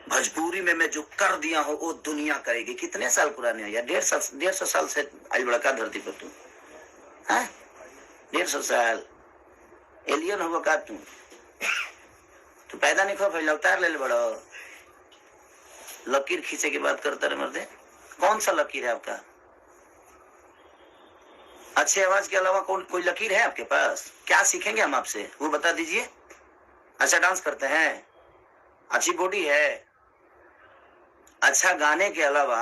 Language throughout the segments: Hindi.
भोजपुरी में मैं जो कर दिया हूँ वो दुनिया करेगी। कितने साल पुराने हो यार? 150 साल से आज बड़का धरती पर तू, 150 साल एलियन होगा का तू? तू पैदा नहीं खो पहले अवतार ले बड़ो। लकीर खींचे की बात करता रहे मर्दे। कौन सा लकीर है आपका? अच्छी आवाज के अलावा कोई लकीर है आपके पास? क्या सीखेंगे हम आपसे, वो बता दीजिए। अच्छा डांस करते हैं, अच्छी बॉडी है, अच्छा गाने के अलावा,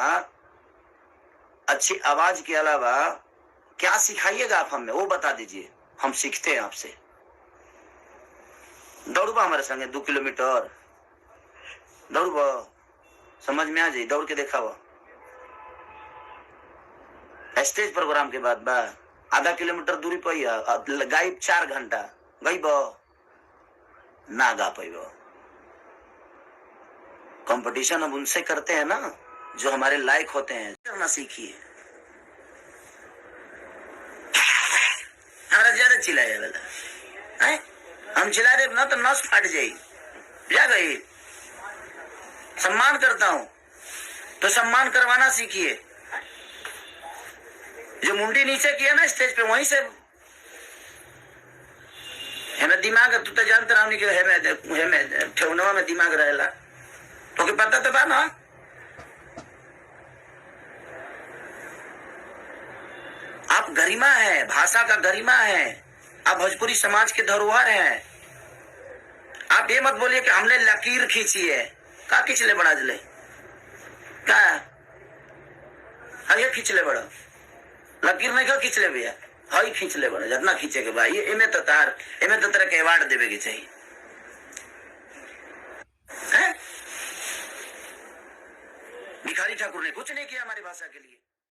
अच्छी आवाज के अलावा क्या सिखाइएगा आप हमें, वो बता दीजिए, हम सीखते हैं आपसे। दौड़बा हमारे संगे 2 किलोमीटर दौड़बा, समझ में आ जाए, दौड़ के देखा हुआ। स्टेज प्रोग्राम के बाद बा आधा किलोमीटर दूरी पर गाई 4 घंटा गई बो ना गा पैबो। कंपटीशन अब उनसे करते हैं ना जो हमारे लायक होते हैं। करना सीखिए। हमारा ज्यादा चिल्लाया वाला है, हम चिल्ला दे ना तो नस फट जाए। जा गई, सम्मान करता हूं तो सम्मान करवाना सीखिए। जो मुंडी नीचे किया ना स्टेज पे, वहीं से हमें दिमाग, तू तो जानते रहा नहीं कि हमें ठेवनवा में दिमाग रहेला, तो पता तो बा ना। आप गरिमा है, भाषा का गरिमा है, आप भोजपुरी समाज के धरोहर हैं। आप ये मत बोलिए कि हमने लकीर खींची है। का खींच ले बड़ा जले का? ये खींच ले बड़ा लकीर नहीं का खींच ले भैया, हाई खींच ले बड़ा, जितना खींचे के भाई। इमे तो तरह के अवार्ड देवे के चाहिए। भिखारी ठाकुर ने कुछ नहीं किया हमारी भाषा के लिए।